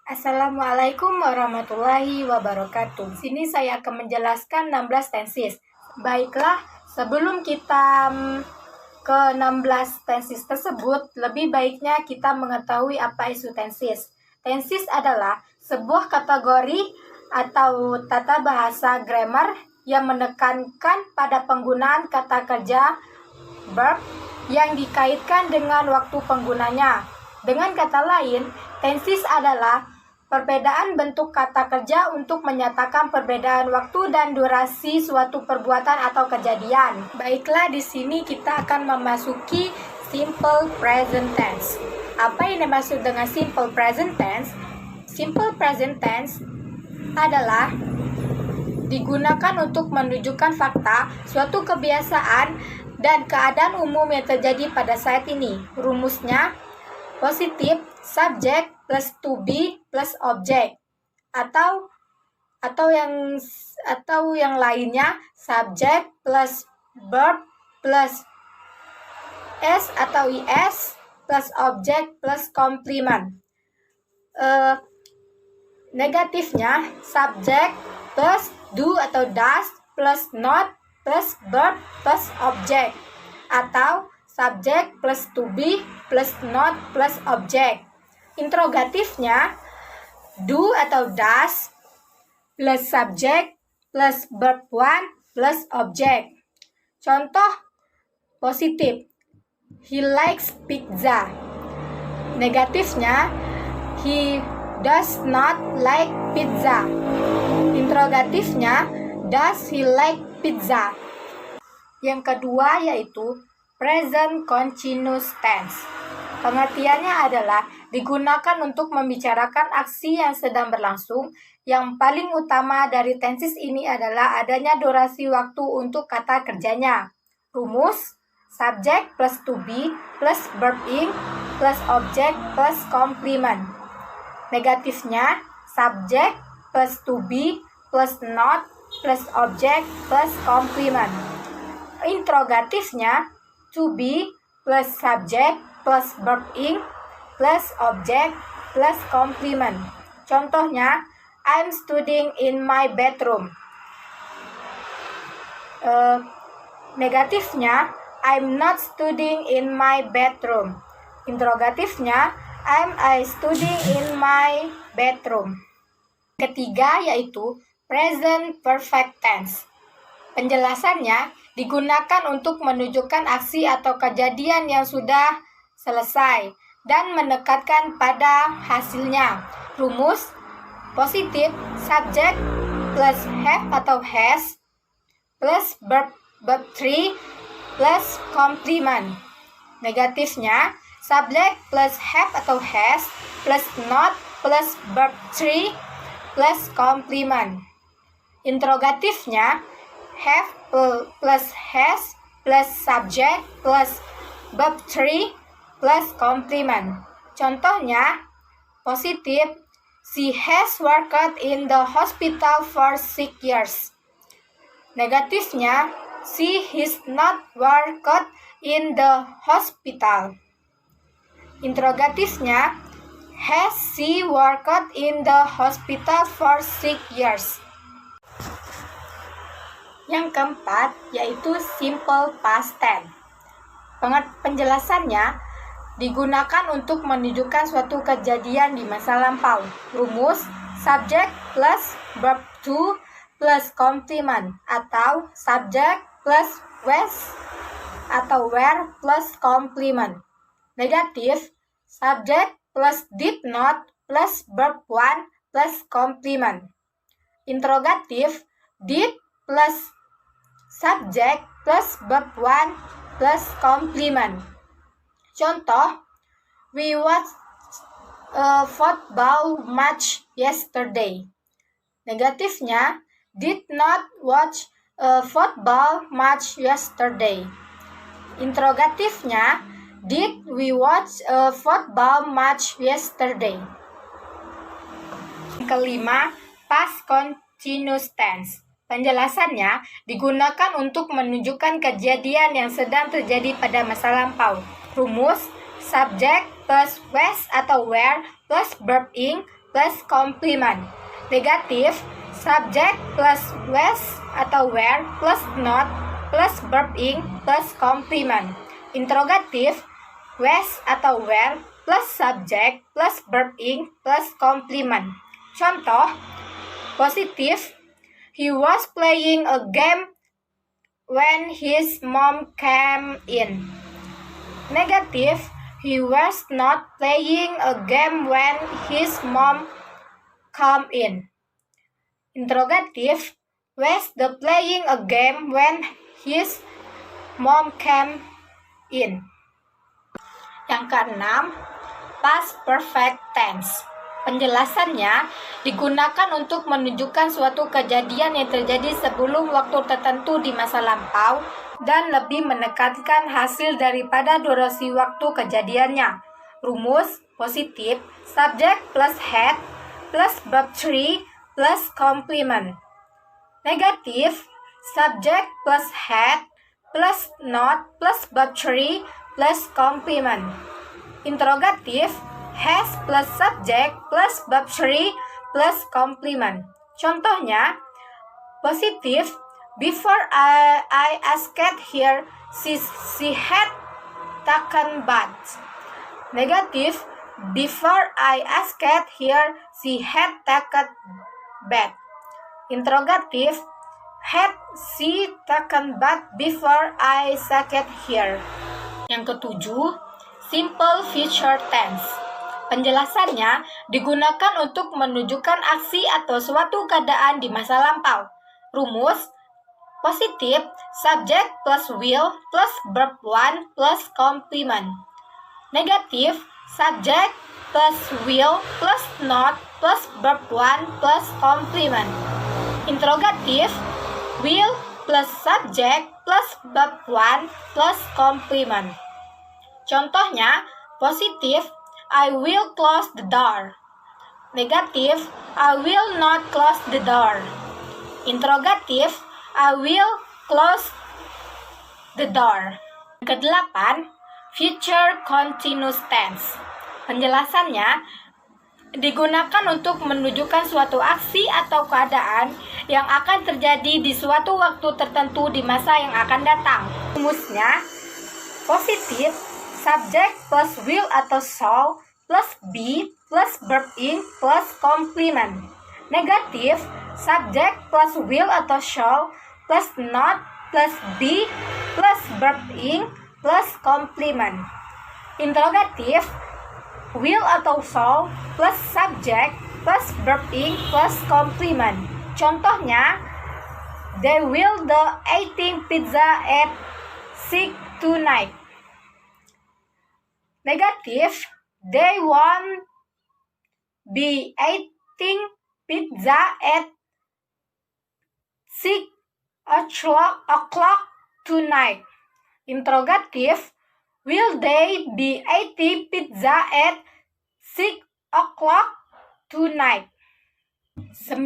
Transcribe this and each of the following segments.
Assalamualaikum warahmatullahi wabarakatuh. Sini saya akan menjelaskan 16 tenses. Baiklah, sebelum kita ke 16 tenses tersebut, lebih baiknya kita mengetahui apa isu tenses. Tenses adalah sebuah kategori atau tata bahasa grammar yang menekankan pada penggunaan kata kerja verb yang dikaitkan dengan waktu penggunanya. Dengan kata lain, tenses adalah perbedaan bentuk kata kerja untuk menyatakan perbedaan waktu dan durasi suatu perbuatan atau kejadian. Baiklah, di sini kita akan memasuki simple present tense. Apa yang dimaksud dengan simple present tense? Simple present tense adalah digunakan untuk menunjukkan fakta, suatu kebiasaan, dan keadaan umum yang terjadi pada saat ini. Rumusnya, positif, subjek plus to be plus object, atau yang lainnya, subjek plus verb plus s atau is plus object plus complement. Negatifnya, subjek plus do atau does plus not plus verb plus object, atau subjek plus to be plus not plus object. Interrogatifnya, do atau does plus subjek plus verb one plus object. Contoh positif, he likes pizza. Negatifnya, he does not like pizza. Interrogatifnya, does he like pizza? Yang kedua yaitu present continuous tense. Pengertiannya adalah digunakan untuk membicarakan aksi yang sedang berlangsung. Yang paling utama dari tenses ini adalah adanya durasi waktu untuk kata kerjanya. Rumus, subject plus to be plus verb ing plus object plus complement. Negatifnya, subject plus to be plus not plus object plus complement. Interrogatifnya, to be plus subject plus verb ing plus object plus complement. Contohnya, I'm studying in my bedroom. Negatifnya, I'm not studying in my bedroom. Interrogatifnya, I studying in my bedroom. Ketiga yaitu present perfect tense. Penjelasannya digunakan untuk menunjukkan aksi atau kejadian yang sudah selesai dan menekatkan pada hasilnya. Rumus, positif, subject plus have atau has plus verb 3 plus complement. Negatifnya, subject plus have atau has plus not plus verb 3 plus complement. Interrogatifnya, have plus has plus subject plus verb 3 plus complement. Contohnya, positif, she has worked in the hospital for 6 years. Negatifnya, she has not worked in the hospital. Interrogatifnya, has she worked in the hospital for 6 years? Yang keempat yaitu simple past tense. Penjelasannya digunakan untuk menunjukkan suatu kejadian di masa lampau. Rumus, subject plus verb to plus complement, atau subject plus was atau were plus complement. Negatif, subject plus did not plus verb one plus complement. Interrogatif, did plus subject plus verb one plus complement. Contoh, we watched a football match yesterday. Negatifnya, did not watch a football match yesterday. Interrogatifnya, did we watch a football match yesterday? Kelima, past continuous tense. Penjelasannya digunakan untuk menunjukkan kejadian yang sedang terjadi pada masa lampau. Rumus, subject plus was atau were plus verb ing plus complement. Negatif, subject plus was atau were plus not plus verb ing plus complement. Interrogatif, was atau were plus subject plus verb ing plus complement. Contoh, positif, he was playing a game when his mom came in. Negatif, he was not playing a game when his mom came in. Interrogatif, was the playing a game when his mom came in. Yang keenam, past perfect tense. Penjelasannya digunakan untuk menunjukkan suatu kejadian yang terjadi sebelum waktu tertentu di masa lampau dan lebih menekankan hasil daripada durasi waktu kejadiannya. Rumus positif, subject plus had plus verb 3 plus complement. Negatif, subject plus had plus not plus verb 3 plus complement. Interrogatif, has plus subject plus verb 3 plus complement. Contohnya, positif, before I asked her, she had taken bath. Negatif, before I asked her, she had taken bath. Interrogatif, had she taken bath before I asked her. Yang ketujuh, simple future tense. Penjelasannya digunakan untuk menunjukkan aksi atau suatu keadaan di masa lampau. Rumus positif, subject plus will plus verb 1 plus complement. Negatif, subject plus will plus not plus verb 1 plus complement. Interrogatif, will plus subject plus verb 1 plus complement. Contohnya, positif, I will close the door. Negatif, I will not close the door. Interrogatif, I will close the door. Kedelapan, future continuous tense. Penjelasannya digunakan untuk menunjukkan suatu aksi atau keadaan yang akan terjadi di suatu waktu tertentu di masa yang akan datang. Rumusnya positif, subject plus will atau shall plus be plus verb ing plus complement. Negatif, subject plus will atau shall plus not plus be plus verb ing plus complement. Interrogatif, will atau shall plus subject plus verb ing plus complement. Contohnya, they will the eating pizza at 6 tonight. Negatif, they won't be eating pizza at 6 o'clock tonight. Interrogatif, will they be eating pizza at 6 o'clock tonight? 9.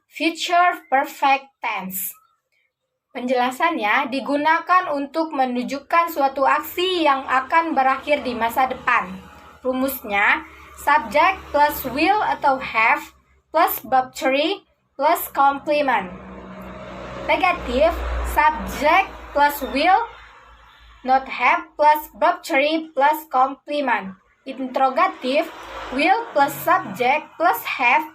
Future perfect tense. Penjelasannya digunakan untuk menunjukkan suatu aksi yang akan berakhir di masa depan. Rumusnya, subject plus will atau have plus verb 3 plus complement. Negatif, subject plus will not have plus verb 3 plus complement. Interrogatif, will plus subject plus have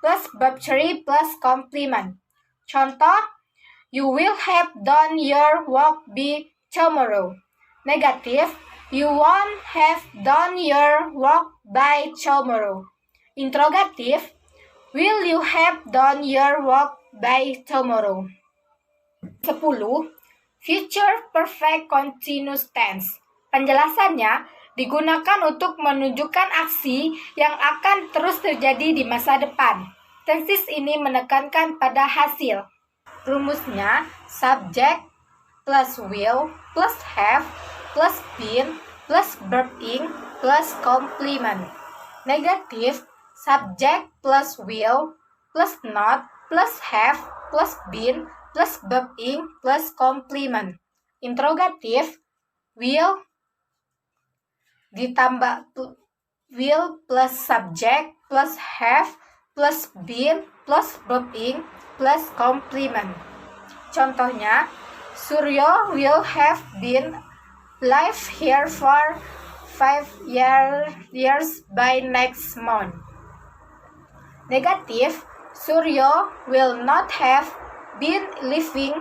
plus verb 3 plus complement. Contoh, you will have done your work by tomorrow. Negatif, you won't have done your work by tomorrow. Interrogatif, will you have done your work by tomorrow? 10. Future perfect continuous tense. Penjelasannya digunakan untuk menunjukkan aksi yang akan terus terjadi di masa depan. Tenses ini menekankan pada hasil. Rumusnya, subject plus will plus have plus been plus verb ing plus complement. Negatif, subject plus will plus not plus have plus been plus verb ing plus complement. Interrogatif, will ditambah will plus subject plus have plus been plus verb ing plus complement. Contohnya, Suryo will have been live here for 5 years by next month. Negative, Suryo will not have been living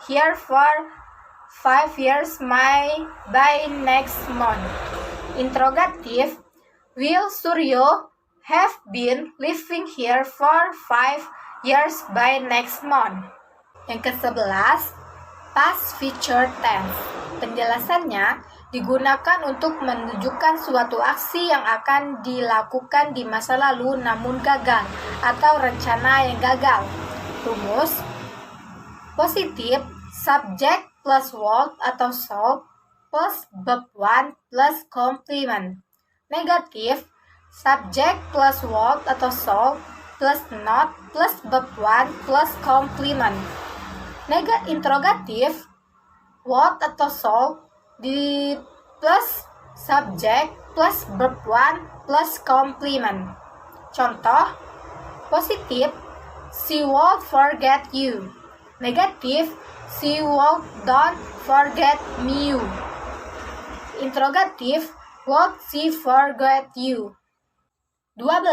here for 5 years by next month. Interrogative, will Suryo have been living here for 5 years by next month? Yang ke-11, past future tense. Penjelasannya digunakan untuk menunjukkan suatu aksi yang akan dilakukan di masa lalu namun gagal atau rencana yang gagal. Rumus: positif, subject plus was atau shall plus verb 1 plus complement. Negatif, subject plus was atau shall plus not plus verb 1 plus complement. Interrogatif, what atau shall di plus subject plus verb 1 plus complement. Contoh, positif, she won't forget you. Negatif, she won't don't forget me. Interrogatif, won't she forget you? 12.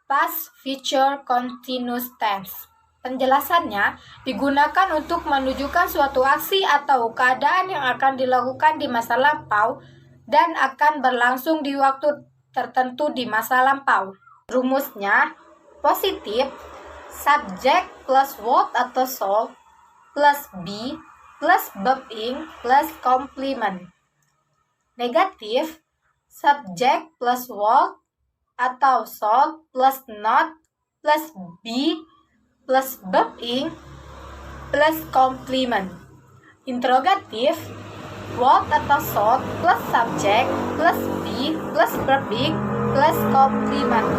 Past future continuous tense. Penjelasannya digunakan untuk menunjukkan suatu aksi atau keadaan yang akan dilakukan di masa lampau dan akan berlangsung di waktu tertentu di masa lampau. Rumusnya positif, subject plus was atau shall plus be plus verb ing plus complement. Negatif, subject plus was atau shall plus not plus be plus verb ing plus complement. Interrogatif, what atau shall plus subject plus be plus verb ing plus complement.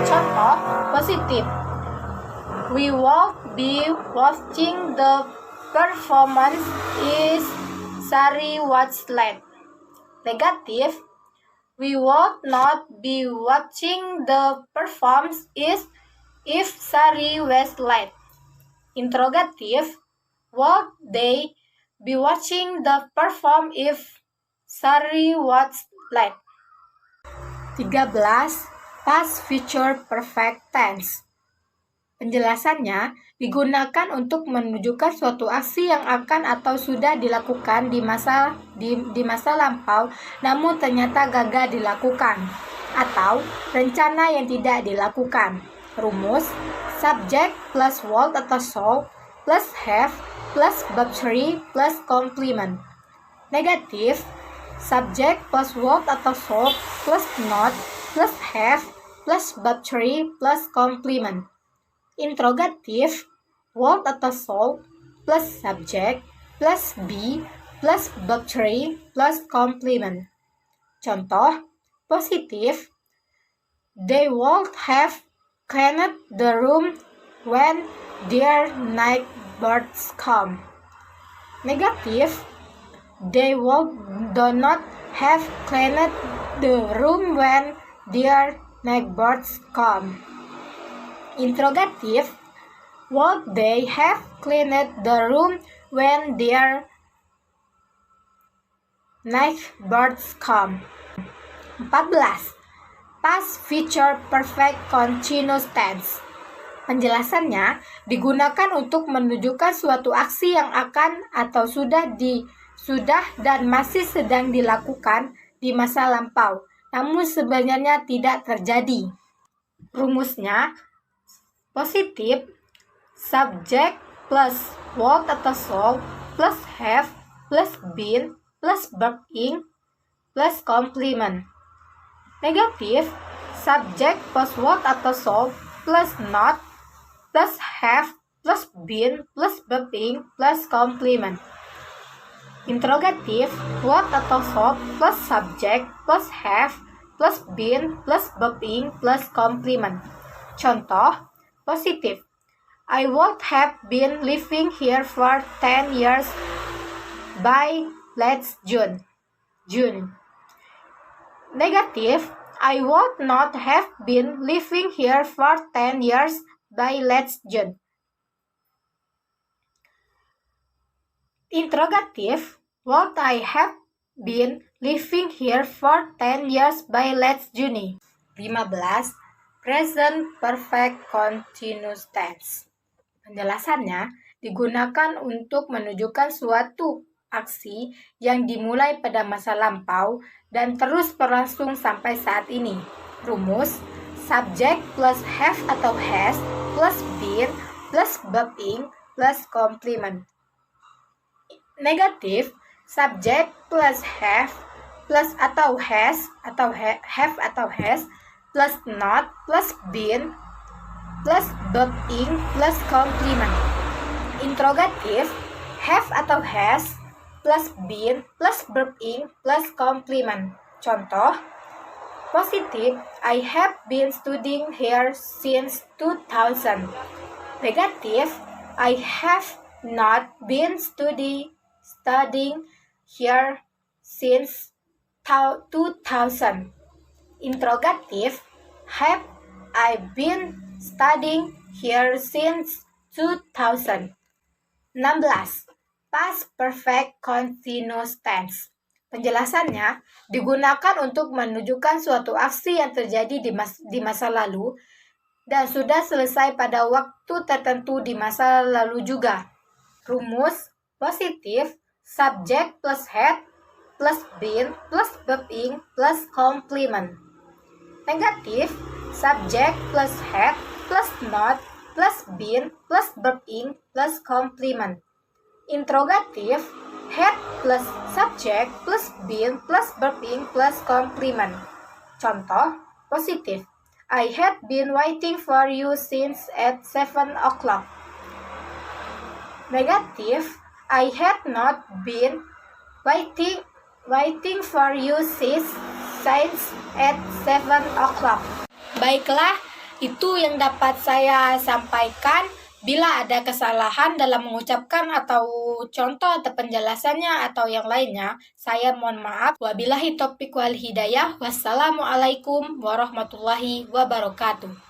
Contoh, positif, we won't be watching the performance if Sari watched late. Negatif, we won't not be watching the performance if Sari was late. Interrogative, would they be watching the perform if Sari was late? 13. Past future perfect tense. Penjelasannya digunakan untuk menunjukkan suatu aksi yang akan atau sudah dilakukan di masa lampau namun ternyata gagal dilakukan atau rencana yang tidak dilakukan. Rumus: subject plus was atau shall plus have plus verb 3 plus complement. Negatif, subject plus was atau shall plus not plus have plus verb 3 plus complement. Interrogatif, was atau shall plus subject plus be plus verb 3 plus complement. Contoh, positif, they won't have cleaned the room when their neighbors come. Negative, they do not have cleaned the room when their neighbors come. Interrogative, would they have cleaned the room when their neighbors come? 14. Past future perfect continuous tense. Penjelasannya digunakan untuk menunjukkan suatu aksi yang akan atau sudah dan masih sedang dilakukan di masa lampau, namun sebenarnya tidak terjadi. Rumusnya positif, subject plus was atau shall plus have plus been plus verb ing plus complement. Negatif, subject plus was atau shall plus not plus have plus been plus verb ing plus complement. Interrogatif, was atau shall plus subject plus have plus been plus verb ing plus complement. Contoh, positif, I would have been living here for 10 years by last June. Negative, I would not have been living here for 10 years by last June. Interrogative, would I have been living here for 10 years by last June? 15. Present Perfect Continuous Tense. Penjelasannya digunakan untuk menunjukkan suatu aksi yang dimulai pada masa lampau dan terus berlangsung sampai saat ini. Rumus: subject plus have atau has plus been plus verb ing plus complement. Negatif: subject plus have plus atau has atau have atau has plus not plus been plus verb ing plus complement. Interrogatif: have atau has plus been plus verb ing plus complement. Contoh: positif, I have been studying here since 2000. Negatif, I have not been studying here since 2000. Interrogatif, have I been studying here since 2000. 16. Past Perfect Continuous Tense. Penjelasannya digunakan untuk menunjukkan suatu aksi yang terjadi di masa lalu dan sudah selesai pada waktu tertentu di masa lalu juga. Rumus: positif, subject plus had plus been plus verb ing plus complement. Negatif, subject plus had plus not plus been plus verb ing plus complement. Interrogatif, had plus subject plus been plus verb ing plus complement. Contoh: positif, I had been waiting for you since at 7 o'clock. Negatif, I had not been waiting for you since at 7 o'clock. Baiklah, itu yang dapat saya sampaikan. Bila ada kesalahan dalam mengucapkan atau contoh atau penjelasannya atau yang lainnya, saya mohon maaf. Wabillahi taufiq wal hidayah. Wassalamualaikum warahmatullahi wabarakatuh.